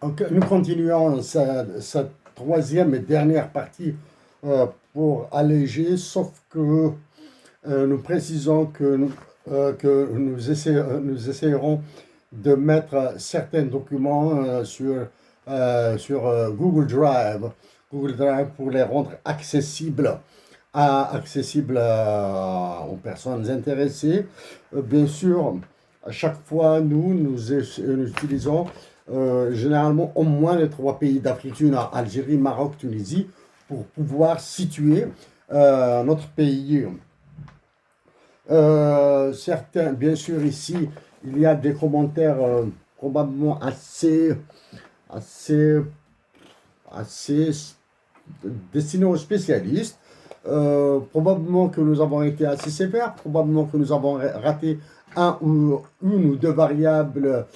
Donc, nous continuons cette troisième et dernière partie pour alléger, sauf que nous précisons que nous essayerons de mettre certains documents sur Google Drive pour les rendre accessibles aux personnes intéressées. Bien sûr, à chaque fois, nous utilisons généralement au moins les trois pays d'Afrique, Algérie, Maroc, Tunisie, pour pouvoir situer notre pays. Certains, bien sûr, ici, il y a des commentaires probablement assez, assez destinés aux spécialistes. Probablement que nous avons été assez sévères, probablement que nous avons raté une ou deux variables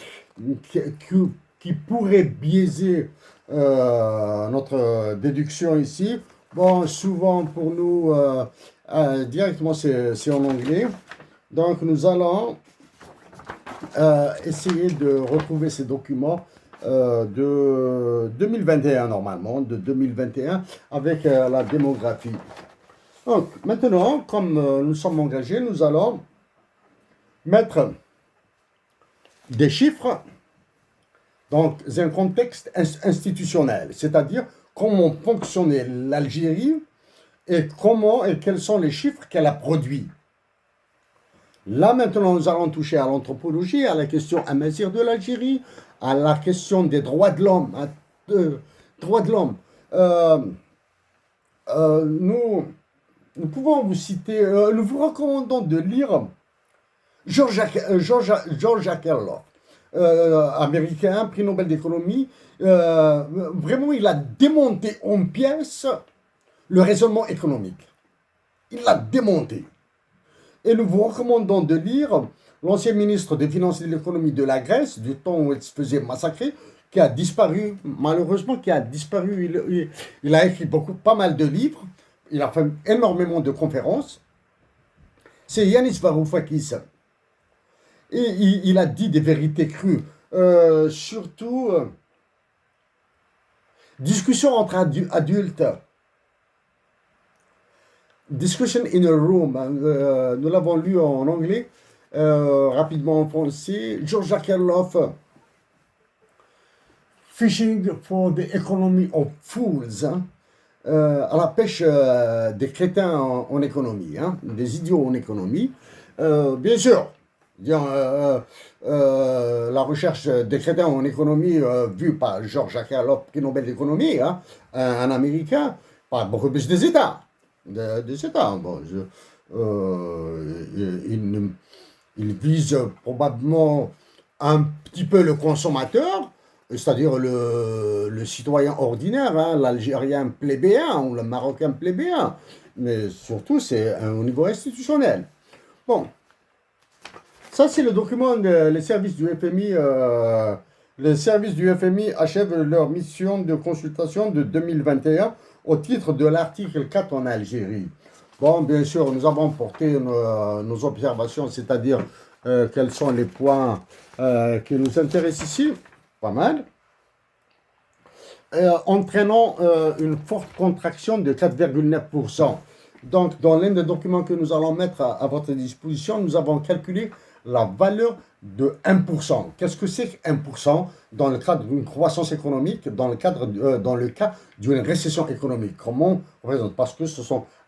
qui, qui- qui pourraient biaiser notre déduction ici. Bon, souvent pour nous, directement c'est en anglais. Donc nous allons essayer de retrouver ces documents de 2021 normalement, de 2021 avec la démographie. Donc maintenant, comme nous sommes engagés, nous allons mettre des chiffres dans un contexte institutionnel, c'est-à-dire comment fonctionnait l'Algérie et comment et quels sont les chiffres qu'elle a produits. Là maintenant, nous allons toucher à l'anthropologie, à la question amazigh de l'Algérie, à la question des droits de l'homme. Droits de l'homme. Euh, nous, nous pouvons vous citer, nous vous recommandons de lire George Akerlof, américain, prix Nobel d'économie. Vraiment, il a démonté en pièces le raisonnement économique. Il l'a démonté. Et nous vous recommandons de lire l'ancien ministre des Finances et de l'économie de la Grèce, du temps où il se faisait massacrer, qui a disparu, malheureusement, qui a disparu. Il a écrit pas mal de livres, il a fait énormément de conférences. C'est Yanis Varoufakis. Et il a dit des vérités crues. Surtout, discussion entre adultes. Discussion in a room. Nous l'avons lu en anglais, rapidement en français. George Akerlof, Fishing for the Economy of Fools. À la pêche des crétins en économie, des idiots en économie. Bien sûr, la recherche des crétins en économie vue par George Akerlof, prix Nobel d'économie, un Américain, pas beaucoup plus des États. Des États. Bon, il vise probablement un petit peu le consommateur, c'est-à-dire le citoyen ordinaire, l'Algérien plébéien ou le Marocain plébéien, mais surtout c'est au niveau institutionnel. Bon, ça c'est le document des services du FMI. Les services du FMI achèvent leur mission de consultation de 2021 au titre de l'article 4 en Algérie. Bon, bien sûr, nous avons porté nos observations, c'est-à-dire quels sont les points qui nous intéressent ici, pas mal, entraînant une forte contraction de 4,9%. Donc, dans l'un des documents que nous allons mettre à votre disposition, nous avons calculé la valeur de 1%. Qu'est-ce que c'est que 1% dans le cadre d'une croissance économique, dans le cas d'une récession économique? Comment on représente? Parce que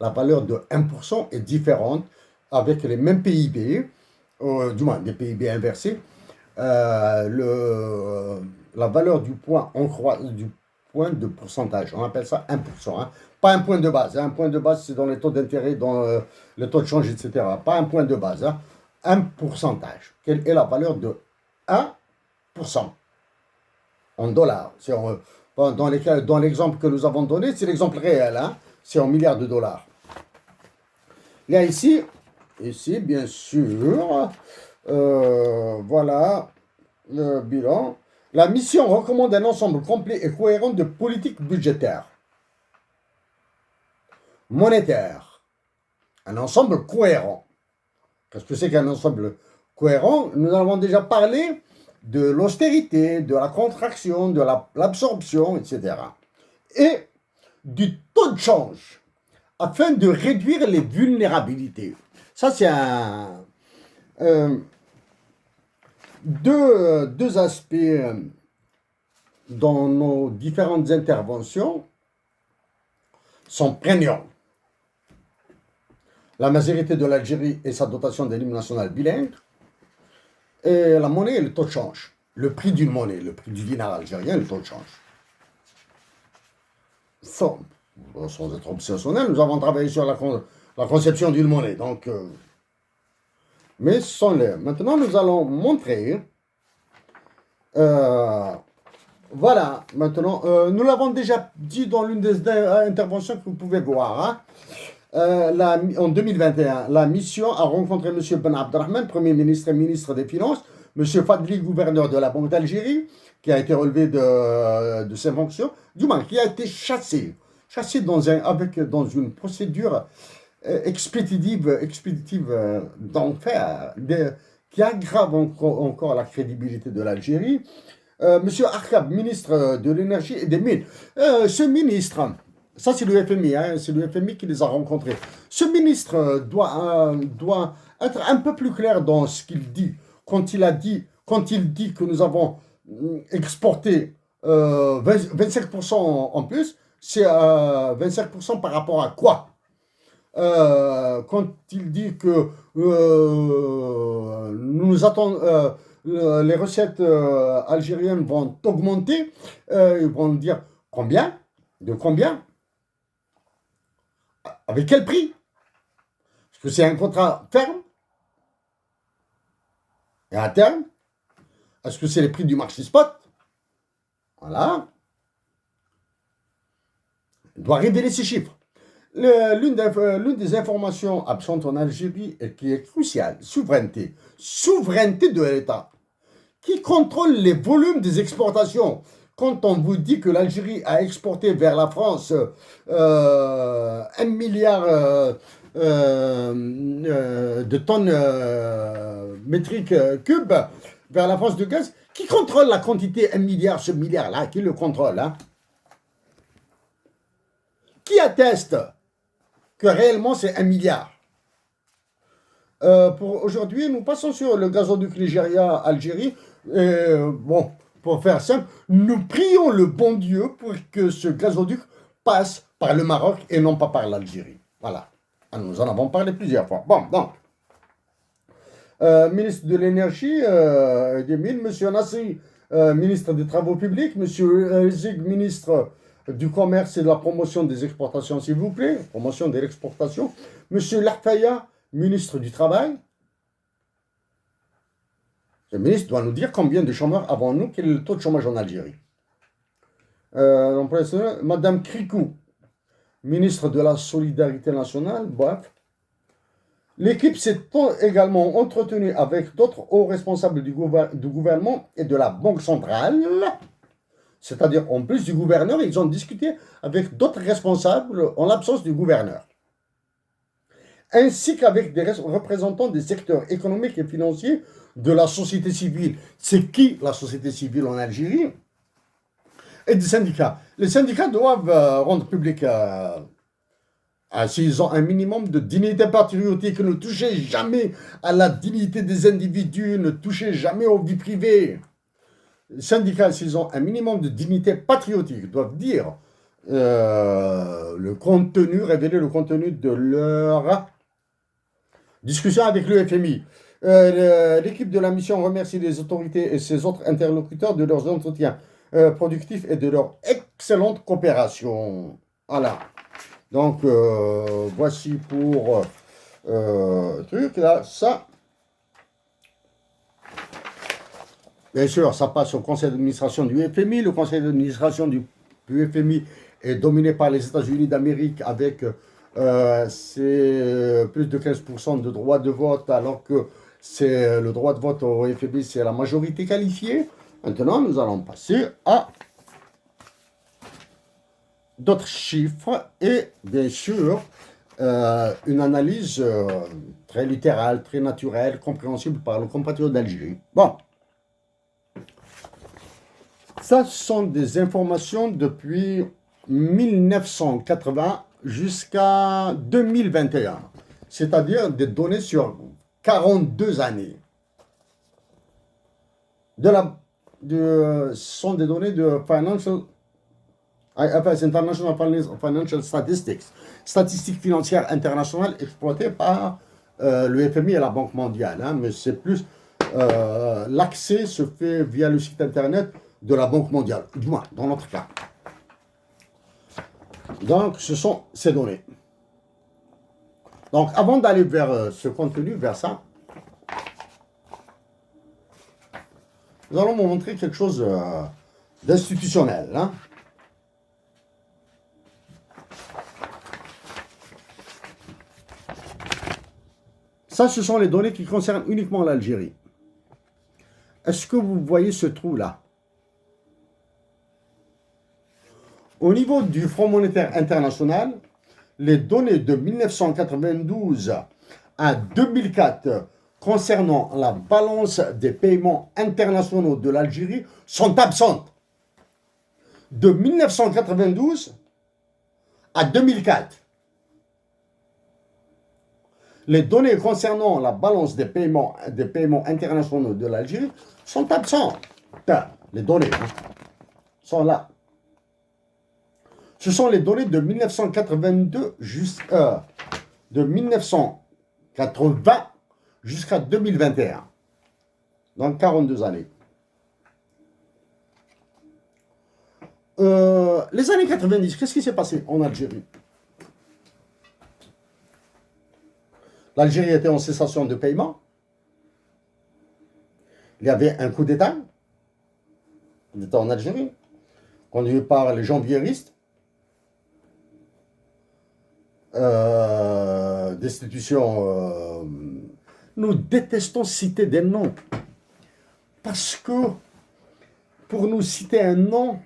la valeur de 1% est différente avec les mêmes PIB, du moins des PIB inversés. La valeur du point de pourcentage, on appelle ça 1%. Pas un point de base. Un point de base, c'est dans les taux d'intérêt, dans le taux de change, etc. Pas un point de base. Un pourcentage. Quelle est la valeur de 1% en dollars? Dans l'exemple que nous avons donné, c'est l'exemple réel. C'est en milliards de dollars. Là, ici, bien sûr, voilà le bilan. La mission recommande un ensemble complet et cohérent de politiques budgétaires, monétaires. Un ensemble cohérent. Qu'est-ce que c'est qu'un ensemble cohérent? Nous en avons déjà parlé de l'austérité, de la contraction, de l'absorption, etc. Et du taux de change afin de réduire les vulnérabilités. Ça, c'est deux aspects dans nos différentes interventions sont prégnants. La majorité de l'Algérie et sa dotation de l'hymne national bilingue, et la monnaie et le taux de change. Le prix d'une monnaie, le prix du dinar algérien, le taux de change. Sans être obsessionnel, nous avons travaillé sur la conception d'une monnaie. Donc, mais sans les. Maintenant, nous allons montrer. Voilà, maintenant, nous l'avons déjà dit dans l'une des interventions que vous pouvez voir. Hein. En 2021, la mission a rencontré M. Ben Abdelrahman, Premier ministre et ministre des Finances, M. Fadli, gouverneur de la Banque d'Algérie, qui a été relevé de ses fonctions, du moins qui a été chassé dans une procédure expéditive d'enfer, qui aggrave encore la crédibilité de l'Algérie. Monsieur Arkab, ministre de l'énergie et des mines. Ce ministre, ça c'est le FMI, hein, c'est le FMI qui les a rencontrés. Ce ministre doit être un peu plus clair dans ce qu'il dit. Quand il dit que nous avons exporté 25% en plus, c'est 25% par rapport à quoi? Quand il dit que nous attendons, les recettes algériennes vont augmenter, ils vont dire combien? De combien? Avec quel prix? Est-ce que c'est un contrat ferme? Et à terme? Est-ce que c'est les prix du marché spot? Voilà. Il doit révéler ces chiffres. L'une des informations absentes en Algérie et qui est cruciale, souveraineté. Souveraineté de l'État. Qui contrôle les volumes des exportations? Quand on vous dit que l'Algérie a exporté vers la France 1 milliard de tonnes métriques cubes vers la France de gaz, qui contrôle la quantité 1 milliard, ce milliard-là? Qui le contrôle, hein? Qui atteste que réellement c'est 1 milliard? Pour aujourd'hui, nous passons sur le gazoduc Nigeria-Algérie. Bon, pour faire simple, nous prions le bon Dieu pour que ce gazoduc passe par le Maroc et non pas par l'Algérie. Voilà. Nous en avons parlé plusieurs fois. Bon, donc, ministre de l'énergie et des mines, M. Nassi, ministre des Travaux publics, M. Zig, ministre du commerce et de la promotion des exportations, s'il vous plaît, promotion de l'exportation, M. Larfaya, ministre du Travail. Le ministre doit nous dire combien de chômeurs avons-nous, quel est le taux de chômage en Algérie. Madame Krikou, ministre de la Solidarité nationale, bref. L'équipe s'est également entretenue avec d'autres hauts responsables du gouvernement et de la Banque centrale. C'est-à-dire, en plus du gouverneur, ils ont discuté avec d'autres responsables en l'absence du gouverneur. Ainsi qu'avec des représentants des secteurs économiques et financiers de la société civile. C'est qui la société civile en Algérie? Et des syndicats. Les syndicats doivent rendre public, s'ils ont un minimum de dignité patriotique, ne touchez jamais à la dignité des individus, ne touchez jamais aux vies privées. Les syndicats, s'ils ont un minimum de dignité patriotique, doivent dire le contenu, révéler le contenu de leur discussion avec le FMI. L'équipe de la mission remercie les autorités et ses autres interlocuteurs de leurs entretiens productifs et de leur excellente coopération. Voilà. Donc, voici pour truc là, ça. Bien sûr, ça passe au conseil d'administration du FMI. Le conseil d'administration du FMI est dominé par les États-Unis d'Amérique avec c'est plus de 15% de droit de vote, alors que c'est le droit de vote au FMI, c'est la majorité qualifiée. Maintenant, nous allons passer à d'autres chiffres et bien sûr une analyse très littérale, très naturelle, compréhensible par le compatriote d'Algérie. Bon. Ça, ce sont des informations depuis 1980 jusqu'à 2021, c'est-à-dire des données sur 42 années. Ce sont des données de IFS, International Financial Statistics, statistiques financières internationales exploitées par le FMI et la Banque mondiale. Hein, mais c'est plus, l'accès se fait via le site internet de la Banque mondiale, du moins dans notre cas. Donc, ce sont ces données. Donc, avant d'aller vers ce contenu, vers ça, nous allons vous montrer quelque chose d'institutionnel. Hein. Ça, ce sont les données qui concernent uniquement l'Algérie. Est-ce que vous voyez ce trou-là? Au niveau du Fonds monétaire international, les données de 1992 à 2004 concernant la balance des paiements internationaux de l'Algérie sont absentes. De 1992 à 2004. Les données concernant la balance des paiements internationaux de l'Algérie sont absentes. Les données sont là. Ce sont les données de 1982 de 1980 jusqu'à 2021. Donc 42 années. Les années 90, qu'est-ce qui s'est passé en Algérie? L'Algérie était en cessation de paiement. Il y avait un coup d'État en Algérie, conduit par les janvieristes, destitution. Nous détestons citer des noms, parce que pour nous citer un nom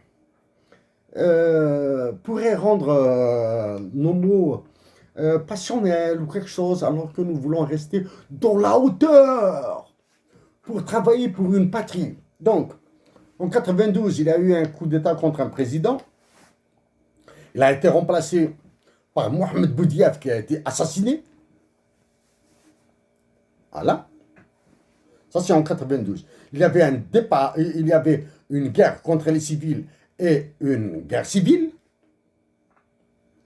pourrait rendre nos mots passionnels ou quelque chose, alors que nous voulons rester dans la hauteur pour travailler pour une patrie. Donc, en 92, il y a eu un coup d'État contre un président. Il a été remplacé par Mohamed Boudiaf, qui a été assassiné. Voilà. Ça, c'est en 92. Il y avait un départ, il y avait une guerre contre les civils et une guerre civile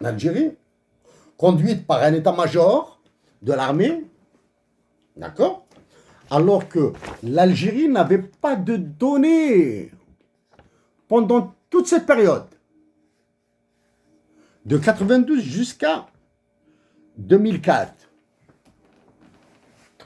en Algérie, conduite par un état-major de l'armée, d'accord? Alors que l'Algérie n'avait pas de données pendant toute cette période, de 92 jusqu'à 2004.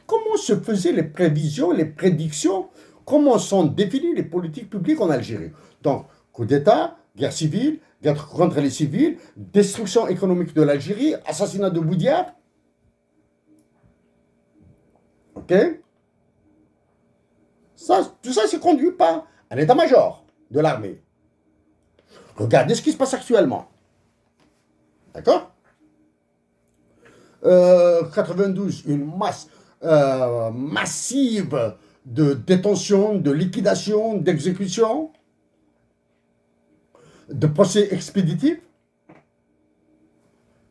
Comment se faisaient les prévisions, les prédictions, comment sont définies les politiques publiques en Algérie? Donc, coup d'État, guerre civile, guerre contre les civils, destruction économique de l'Algérie, assassinat de Boudiaf. Ok? Tout ça, c'est conduit par un état-major de l'armée. Regardez ce qui se passe actuellement. D'accord? 92, une masse massive de détention, de liquidation, d'exécution, de procès expéditifs.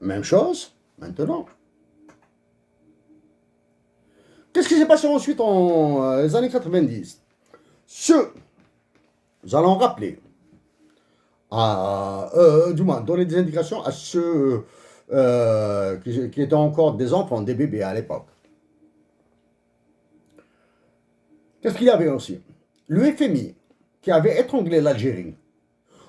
Même chose maintenant. Qu'est-ce qui s'est passé ensuite en les années 90? Nous allons rappeler, du moins donner des indications à ceux qui étaient encore des enfants, des bébés à l'époque. Qu'est-ce qu'il y avait aussi? Le FMI, qui avait étranglé l'Algérie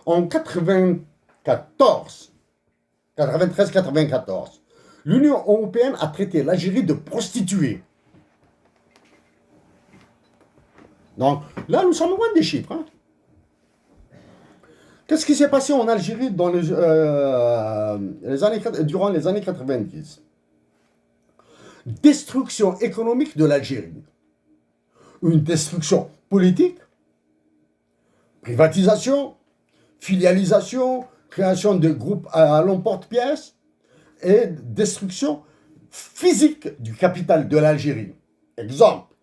en 93-94, l'Union européenne a traité l'Algérie de prostituée. Donc là, nous sommes loin des chiffres. Hein. Qu'est-ce qui s'est passé en Algérie dans durant les années 90? Destruction économique de l'Algérie. Une destruction politique, privatisation, filialisation, création de groupes à l'emporte-pièce et destruction physique du capital de l'Algérie. Exemple,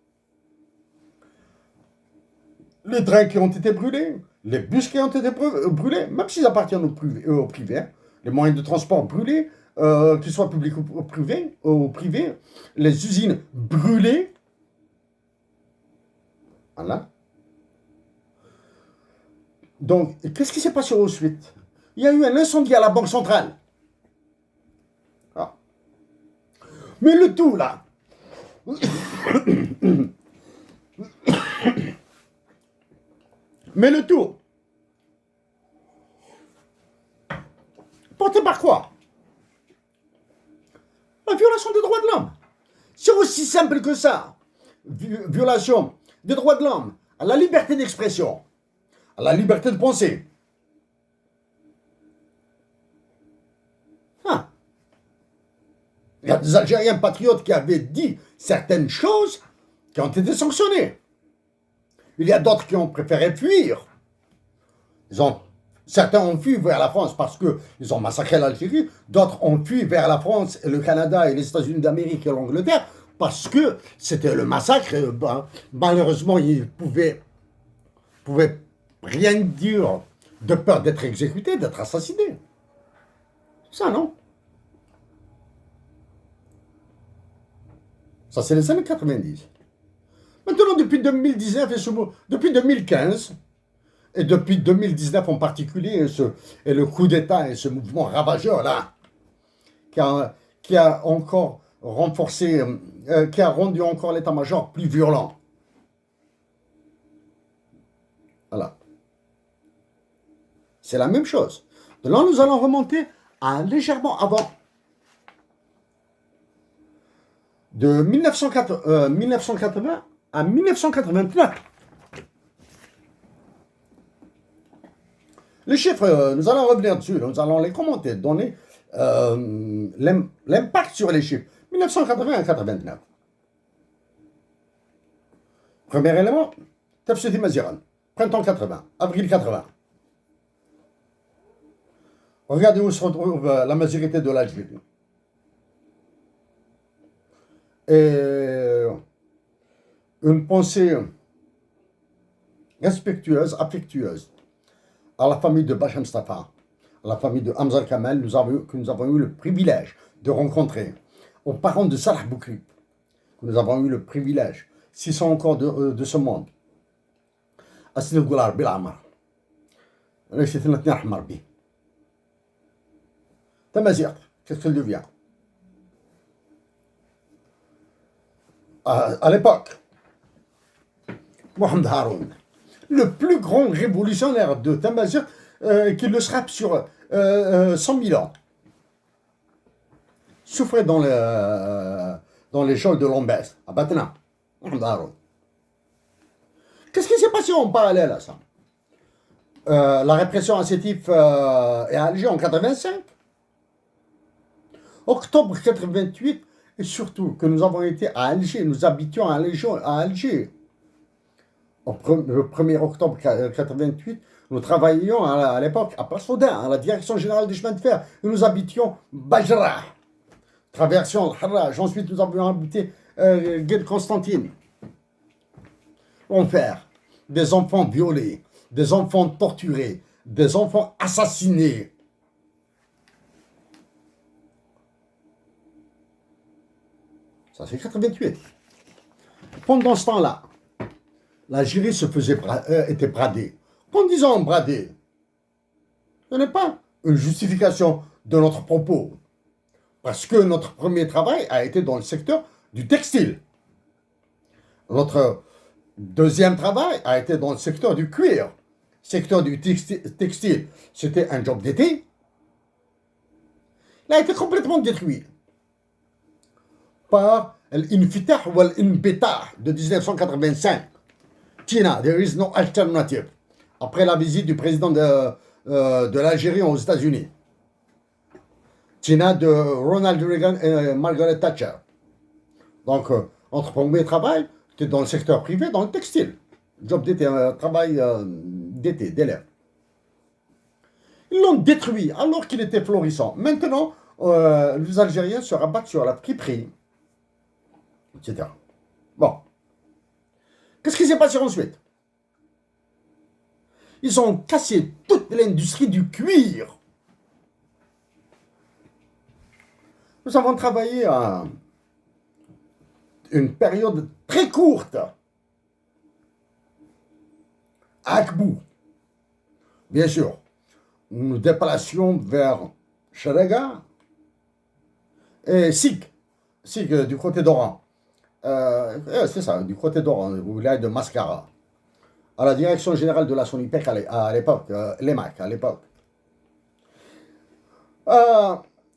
les trains qui ont été brûlés, Les bus qui ont été brûlés, même s'ils appartiennent au privé, hein, les moyens de transport brûlés, qu'ils soient publics ou privés, les usines brûlées. Voilà. Donc, qu'est-ce qui s'est passé ensuite? Il y a eu un incendie à la Banque centrale. Ah. Mais le tout, là, mais le tout, porté par quoi? La violation des droits de l'homme. C'est aussi simple que ça. Violation des droits de l'homme, à la liberté d'expression, à la liberté de penser. Ah. Il y a des Algériens patriotes qui avaient dit certaines choses qui ont été sanctionnées. Il y a d'autres qui ont préféré fuir. Certains ont fui vers la France parce qu'ils ont massacré l'Algérie. D'autres ont fui vers la France, et le Canada et les États-Unis d'Amérique et l'Angleterre parce que c'était le massacre. Malheureusement, ils ne pouvaient rien dire de peur d'être exécutés, d'être assassinés. Ça, non? Ça, c'est les années 90. Maintenant, depuis 2019 depuis 2015, et depuis 2019 en particulier, et le coup d'État et ce mouvement ravageur-là, qui a encore renforcé, qui a rendu encore l'état-major plus violent. Voilà. C'est la même chose. De là, nous allons remonter à légèrement avant. De 1980 à 1989. Les chiffres, nous allons revenir dessus, nous allons les commenter, donner l'impact sur les chiffres. 1980 à 89. Premier élément, Tafsiti Maziran, printemps 80, avril 80. Regardez où se retrouve la majorité de l'Algérie. Et une pensée respectueuse, affectueuse à la famille de Bacham Mustafa, à la famille de Hamza Kamal, que nous avons eu le privilège de rencontrer, aux parents de Salah Boukri, que nous avons eu le privilège, s'ils sont encore de ce monde. Assil Goular Bilamar, Tamazir, qu'est-ce qu'elle devient? À l'époque, Mohamed Haroun, le plus grand révolutionnaire de Tamazir, qui le sera sur 100 000 ans, souffrait dans les geôles de Lombès, à Batna. Mohamed Haroun. Qu'est-ce qui s'est passé en parallèle à ça? La répression à Sétif et à Alger en 85, octobre 88, et surtout que nous avons été à Alger, nous habitions à Alger. Le 1er octobre 88, nous travaillions à l'époque à Place Faudin, à la direction générale des chemins de fer, et nous habitions Bajra, traversions Harraj, ensuite nous avions habité Gued Constantine. Enfer, des enfants violés, des enfants torturés, des enfants assassinés. Ça, c'est 88. Pendant ce temps-là, l'Algérie était bradée. En disant bradée, ce n'est pas une justification de notre propos. Parce que notre premier travail a été dans le secteur du textile. Notre deuxième travail a été dans le secteur du cuir. Secteur du textile, c'était un job d'été. Il a été complètement détruit par l'Infitah ou l'Inbitah de 1985. Tina, there is no alternative. Après la visite du président de l'Algérie aux États-Unis. Tina de Ronald Reagan et Margaret Thatcher. Donc, notre premier travail, c'était dans le secteur privé, dans le textile. Job d'été, travail d'été, d'élève. Ils l'ont détruit alors qu'il était florissant. Maintenant, les Algériens se rabattent sur la friperie, etc. Bon. Qu'est-ce qui s'est passé ensuite? Ils ont cassé toute l'industrie du cuir. Nous avons travaillé à une période très courte à Akbou. Bien sûr, nous nous déplacions vers Sharaga et Sik du côté d'Oran. C'est ça, du côté d'Oran, vous voulez de Mascara, à la direction générale de la Sonipec à l'époque, l'EMAC à l'époque.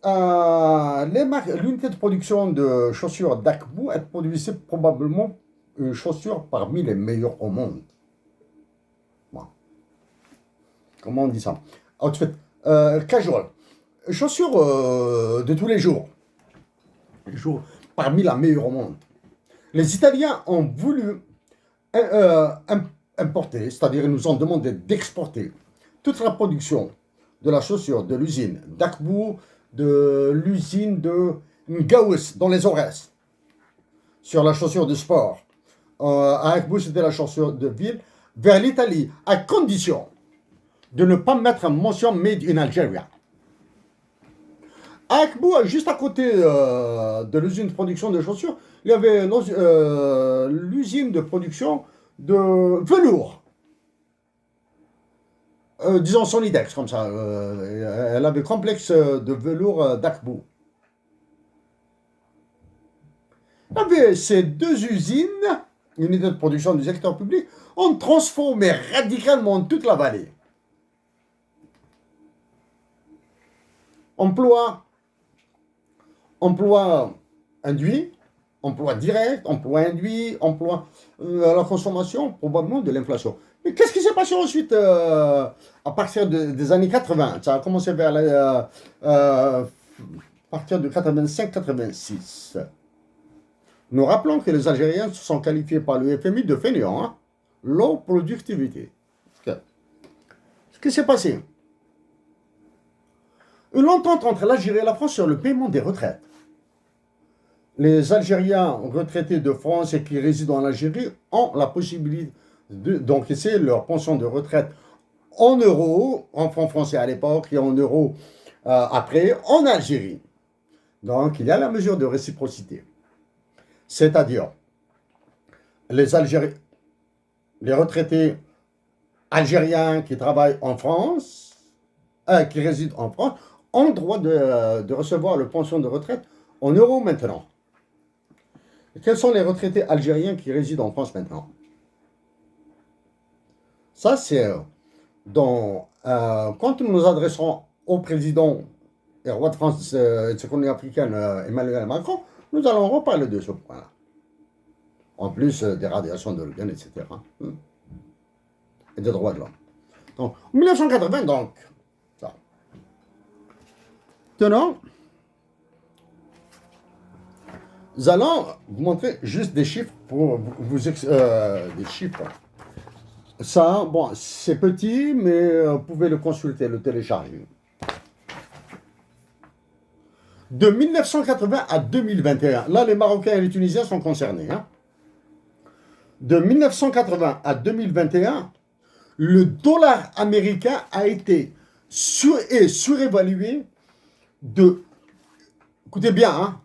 L'unité de production de chaussures d'Akbou, elle produisait probablement une chaussure parmi les meilleures au monde. Bon. Comment on dit ça? Outfit, casual. Chaussures de tous les jours. Parmi la meilleure au monde. Les Italiens ont voulu importer, c'est-à-dire ils nous ont demandé d'exporter toute la production de la chaussure de l'usine d'Akbou, de l'usine de Ngaous dans les Aurès, sur la chaussure de sport. À Akbou, c'était la chaussure de ville, vers l'Italie, à condition de ne pas mettre en mention Made in Algeria. À Akbou, juste à côté de l'usine de production de chaussures, il y avait l'usine de production de velours. Disons Sonidex, comme ça. Elle avait complexe de velours d'Akbou. Il y avait ces deux usines, unité de production du secteur public, ont transformé radicalement toute la vallée. Emploi induit, emploi direct, emploi induit, emploi à la consommation, probablement de l'inflation. Mais qu'est-ce qui s'est passé ensuite à partir des années 80? Ça a commencé vers à partir de 85-86. Nous rappelons que les Algériens se sont qualifiés par le FMI de fainéants, hein? Low productivity. Ce qui s'est passé? Une entente entre l'Algérie et la France sur le paiement des retraites. Les Algériens retraités de France et qui résident en Algérie ont la possibilité d'encaisser leur pension de retraite en euros, en francs français à l'époque et en euros après, en Algérie. Donc il y a la mesure de réciprocité. C'est-à-dire, les retraités algériens qui travaillent en France, qui résident en France, ont le droit de recevoir le pension de retraite en euros maintenant. Et quels sont les retraités algériens qui résident en France maintenant? Ça, c'est quand nous nous adresserons au président et roi de France et de sa colonie africaine, Emmanuel Macron, nous allons reparler de ce point-là. En plus des radiations de l'organe, etc. Et des droits de l'homme. Donc, en 1980, donc, ça. Maintenant, nous allons vous montrer juste des chiffres pour vous des chiffres. Ça, bon, c'est petit, mais vous pouvez le consulter, le télécharger. De 1980 à 2021, là, les Marocains et les Tunisiens sont concernés. Hein. De 1980 à 2021, le dollar américain a été surévalué de, écoutez bien, hein,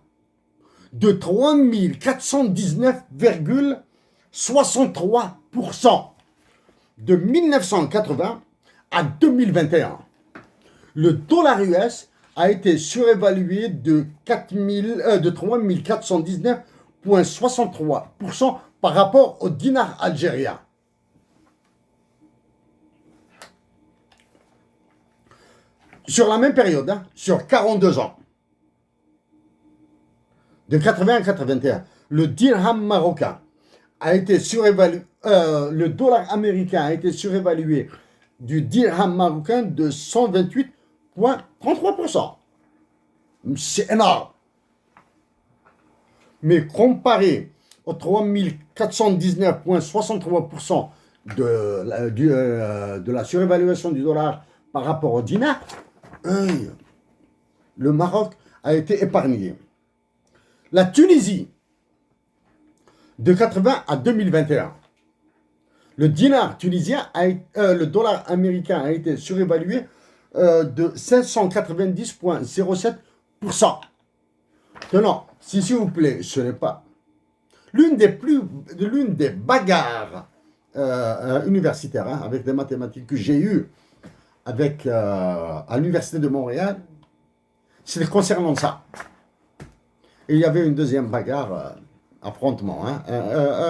de 3419,63%. De 1980 à 2021, le dollar US a été surévalué de 3419,63% par rapport au dinar algérien. Sur la même période, hein, sur 42 ans, de 80 à 81, le dirham marocain a été surévalué, le dollar américain a été surévalué du dirham marocain de 128,33%. C'est énorme. Mais comparé aux 3419,63% de la surévaluation du dollar par rapport au dinar, le Maroc a été épargné. La Tunisie, de 80 à 2021, Le dinar tunisien, le dollar américain a été surévalué de 590,07%. Maintenant, si s'il vous plaît, ce n'est pas l'une des bagarres universitaires hein, avec des mathématiques que j'ai eues à l'université de Montréal, c'était concernant ça. Et il y avait une deuxième bagarre, affrontement hein,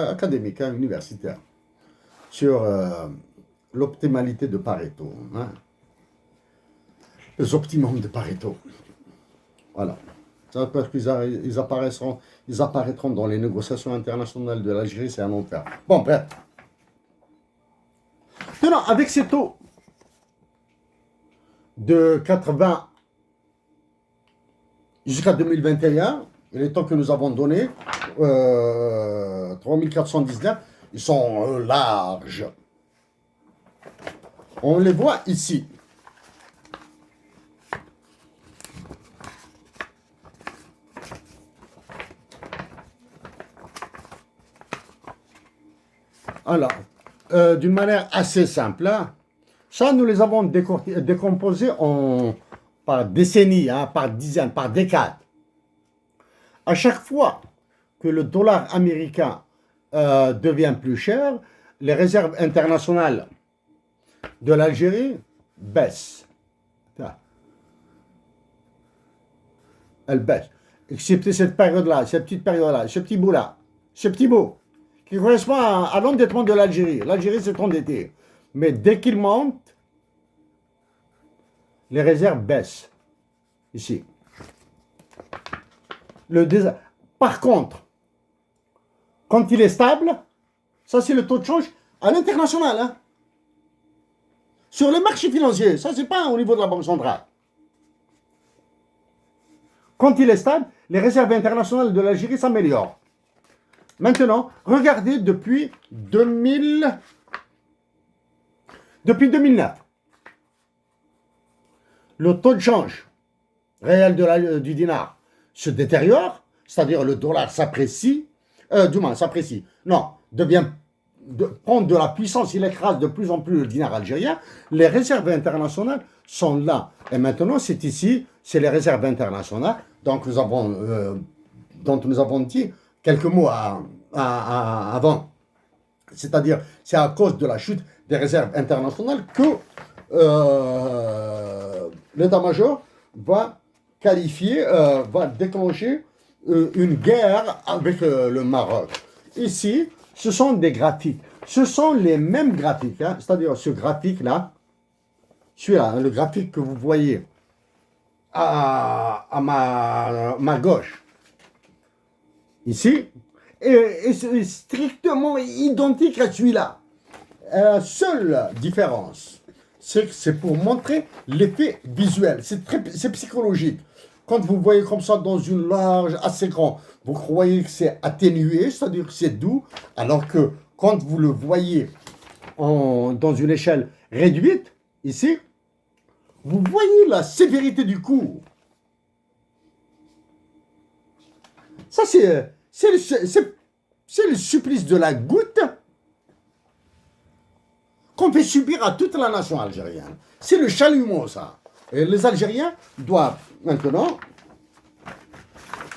académique, hein, universitaire, sur l'optimalité de Pareto, hein, les optimums de Pareto. Voilà. Ça, parce qu'ils ils apparaîtront dans les négociations internationales de l'Algérie, c'est un enfer. Bon, bref. Maintenant, avec ces taux de 80 jusqu'à 2021, et les taux que nous avons donnés, 3419, ils sont larges. On les voit ici. Alors, d'une manière assez simple, hein, ça, nous les avons décomposés par décennies, hein, par dizaines, par décades. À chaque fois que le dollar américain devient plus cher, les réserves internationales de l'Algérie baissent. Elles baissent. Excepté cette période-là, cette petite période-là, ce petit bout-là, ce petit bout, qui correspond à l'endettement de l'Algérie. L'Algérie s'est endettée. Mais dès qu'il monte, les réserves baissent. Ici. Par contre, quand il est stable, ça c'est le taux de change à l'international. Hein. Sur les marchés financiers, ça c'est pas au niveau de la Banque centrale. Quand il est stable, les réserves internationales de l'Algérie s'améliorent. Maintenant, regardez depuis 2009. Le taux de change réel du dinar se détériore, c'est-à-dire le dollar s'apprécie, prend de la puissance, il écrase de plus en plus le dinar algérien, les réserves internationales sont là. Et maintenant, c'est ici, c'est les réserves internationales, donc dont nous avons dit quelques mots avant. C'est-à-dire, c'est à cause de la chute des réserves internationales que l'état-major va déclencher une guerre avec le Maroc. Ici, ce sont des graphiques. Ce sont les mêmes graphiques, hein, c'est-à-dire ce graphique-là, celui-là, hein, le graphique que vous voyez à ma gauche, ici, est strictement identique à celui-là. La seule différence, c'est que c'est pour montrer l'effet visuel. C'est psychologique. Quand vous voyez comme ça dans une large assez grand, vous croyez que c'est atténué, c'est-à-dire que c'est doux, alors que quand vous le voyez dans une échelle réduite, ici, vous voyez la sévérité du coup. Ça, c'est le supplice de la goutte qu'on fait subir à toute la nation algérienne. C'est le chalumeau, ça. Et les Algériens doivent maintenant,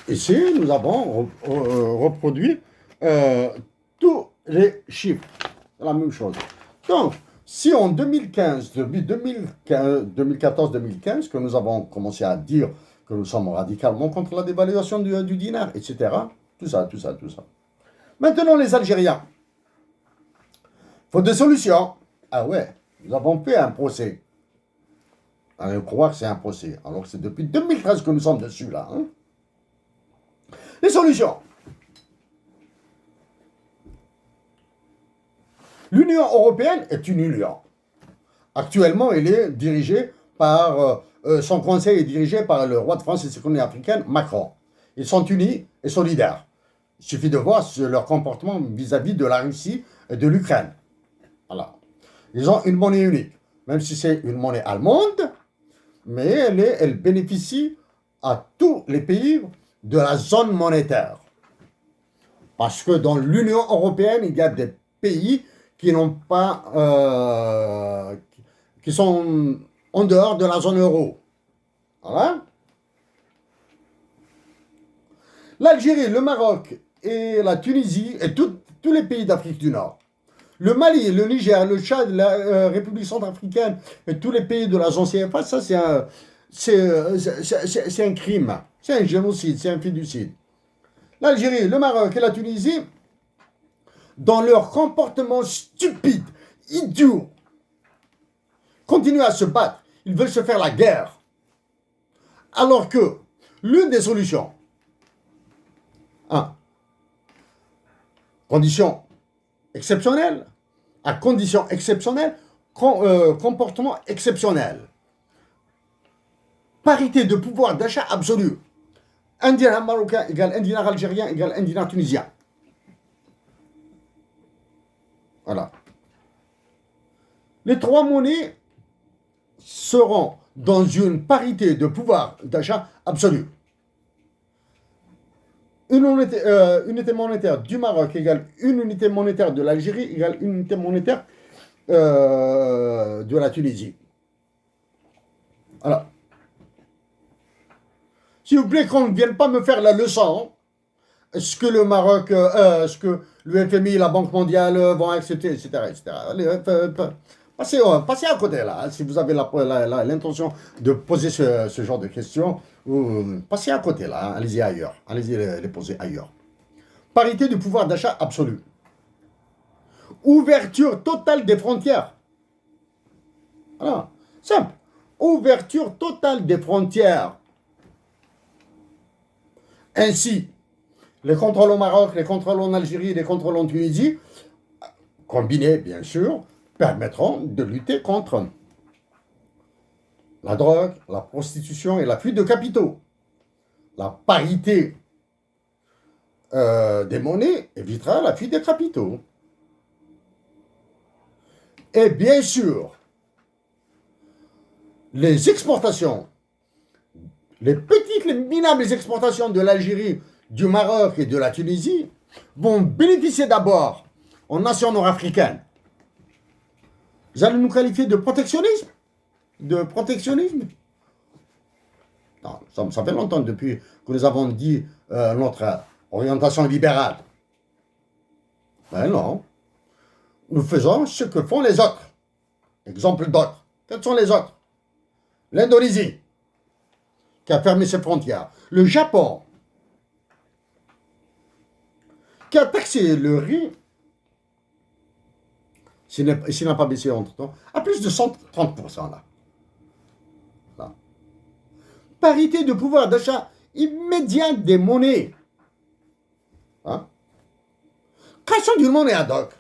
ici, nous avons reproduit tous les chiffres. C'est la même chose. Donc, si en 2015, depuis 2014-2015, que nous avons commencé à dire que nous sommes radicalement contre la dévaluation du dinar, etc., tout ça. Maintenant, les Algériens, il faut des solutions. Ah ouais, nous avons fait un procès. On croit que c'est un procès, alors que c'est depuis 2013 que nous sommes dessus, là. Hein. Les solutions. L'Union européenne est une union. Actuellement, elle est dirigée par... son conseil est dirigé par le roi de France et ses colonies africaines, Macron. Ils sont unis et solidaires. Il suffit de voir leur comportement vis-à-vis de la Russie et de l'Ukraine. Voilà. Ils ont une monnaie unique, même si c'est une monnaie allemande, mais elle bénéficie à tous les pays de la zone monétaire. Parce que dans l'Union européenne, il y a des pays qui n'ont pas, qui sont en dehors de la zone euro. Voilà. L'Algérie, le Maroc et la Tunisie et tous les pays d'Afrique du Nord. Le Mali, le Niger, le Tchad, la République centrafricaine et tous les pays de la zone CFA, ça c'est un crime, c'est un génocide, c'est un fiducide. L'Algérie, le Maroc et la Tunisie, dans leur comportement stupide, idiot, continuent à se battre. Ils veulent se faire la guerre. Alors que l'une des solutions, conditions exceptionnelles, à conditions exceptionnelles, comportement exceptionnel. Parité de pouvoir d'achat absolu. Un dinar marocain égale un dinar algérien égale un dinar tunisien. Voilà. Les trois monnaies seront dans une parité de pouvoir d'achat absolu. Une unité monétaire du Maroc égale une unité monétaire de l'Algérie égale une unité monétaire de la Tunisie. Voilà. S'il vous plaît, qu'on ne vienne pas me faire la leçon. Est-ce que le Maroc, est-ce que le FMI, la Banque mondiale vont accepter, etc. etc. Allez, passez à côté là. Si vous avez l'intention de poser ce genre de questions, passez à côté là. Allez-y ailleurs. Allez-y les poser ailleurs. Parité du pouvoir d'achat absolu. Ouverture totale des frontières. Voilà. Simple. Ouverture totale des frontières. Ainsi, les contrôles au Maroc, les contrôles en Algérie, les contrôles en Tunisie, combinés bien sûr, permettront de lutter contre la drogue, la prostitution et la fuite de capitaux. La parité des monnaies évitera la fuite des capitaux. Et bien sûr, les exportations, les petites, les minables exportations de l'Algérie, du Maroc et de la Tunisie vont bénéficier d'abord aux nations nord-africaines. Vous allez nous qualifier de protectionnisme? De protectionnisme? Non, ça fait longtemps depuis que nous avons dit notre orientation libérale. Ben non. Nous faisons ce que font les autres. Exemple d'autres. Quels sont les autres? L'Indonésie, qui a fermé ses frontières. Le Japon, qui a taxé le riz, s'il n'a pas baissé entre-temps, à plus de 130% là. Parité de pouvoir d'achat immédiat des monnaies. Hein? Création d'une monnaie ad hoc.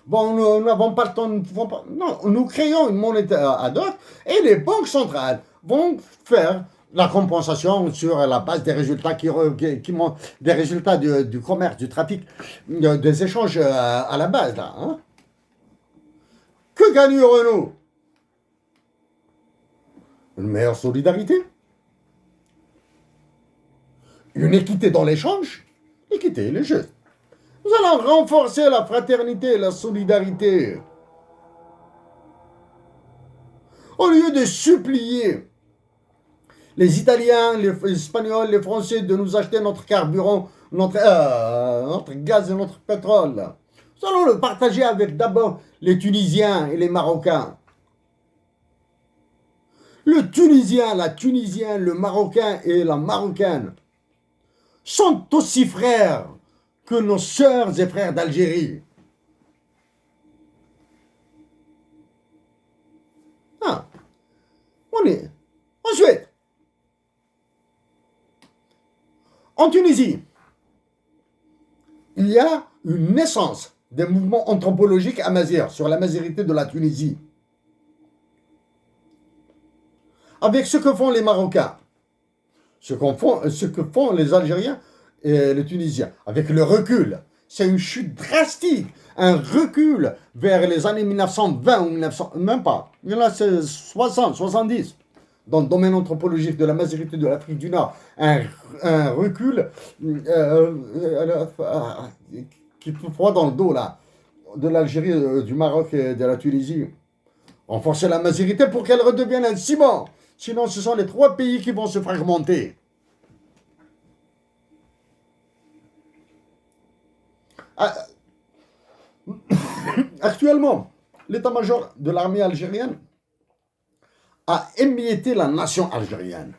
Bon, nous n'avons pas le temps, nous ne pouvons pas. Non, nous créons une monnaie ad hoc et les banques centrales vont faire la compensation sur la base des résultats qui montent, des résultats du commerce, du trafic, des échanges à la base. Là, hein? Que gagnerons-nous? Une meilleure solidarité, une équité dans l'échange, l'équité et le jeu. Nous allons renforcer la fraternité et la solidarité. Au lieu de supplier les Italiens, les Espagnols, les Français de nous acheter notre carburant, notre gaz et notre pétrole, nous allons le partager avec d'abord les Tunisiens et les Marocains. Le Tunisien, la Tunisienne, le Marocain et la Marocaine sont aussi frères que nos sœurs et frères d'Algérie. Ah, on est. Ensuite, en Tunisie, il y a une naissance des mouvements anthropologiques amazirs sur la mazérité de la Tunisie. Avec ce que font les Marocains, ce que font les Algériens et les Tunisiens, avec le recul. C'est une chute drastique, un recul vers les années 1920 ou 1900, même pas, il y en a 60, 70, dans le domaine anthropologique de la majorité de l'Afrique du Nord, un recul qui fait froid dans le dos là. de l'Algérie, du Maroc et de la Tunisie. Renforcer la majorité pour qu'elle redevienne un ciment. Sinon, ce sont les trois pays qui vont se fragmenter. Ah, actuellement, l'état-major de l'armée algérienne a émietté la nation algérienne.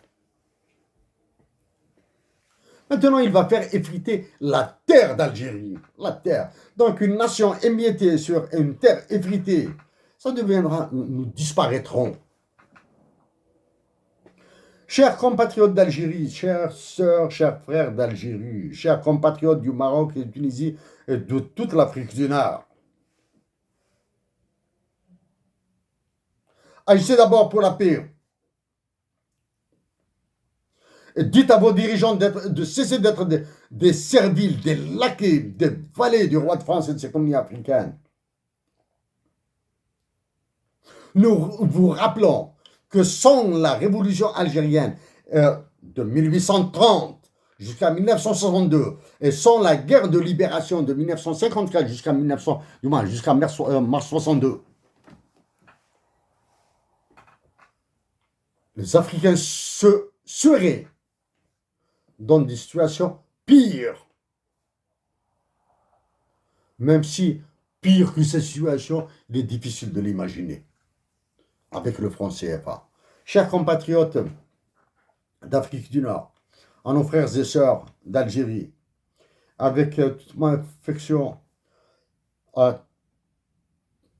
Maintenant, il va faire effriter la terre d'Algérie. La terre. Donc, une nation émiettée sur une terre effritée, ça deviendra, nous disparaîtrons. Chers compatriotes d'Algérie, chères sœurs, chers frères d'Algérie, chers compatriotes du Maroc et de Tunisie et de toute l'Afrique du Nord, agissez d'abord pour la paix. Et dites à vos dirigeants de cesser d'être des serviles, des laquais, des valets du roi de France et de ses colonies africaines. Nous vous rappelons que sans la révolution algérienne de 1830 jusqu'à 1962 et sans la guerre de libération de 1954 jusqu'à mars 62, les Africains seraient dans des situations pires. Même si, pire que cette situation, il est difficile de l'imaginer avec le franc CFA. Chers compatriotes d'Afrique du Nord, à nos frères et sœurs d'Algérie, avec toute mon affection à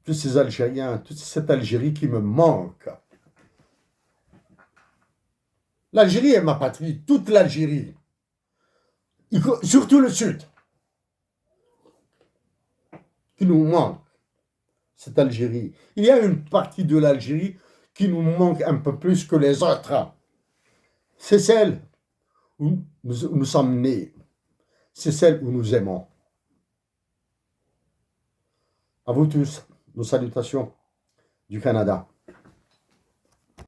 tous ces Algériens, toute cette Algérie qui me manque. L'Algérie est ma patrie, toute l'Algérie, surtout le Sud, qui nous manque, cette Algérie. Il y a une partie de l'Algérie qui nous manque un peu plus que les autres. C'est celle où nous sommes nés. C'est celle où nous aimons. À vous tous, nos salutations du Canada.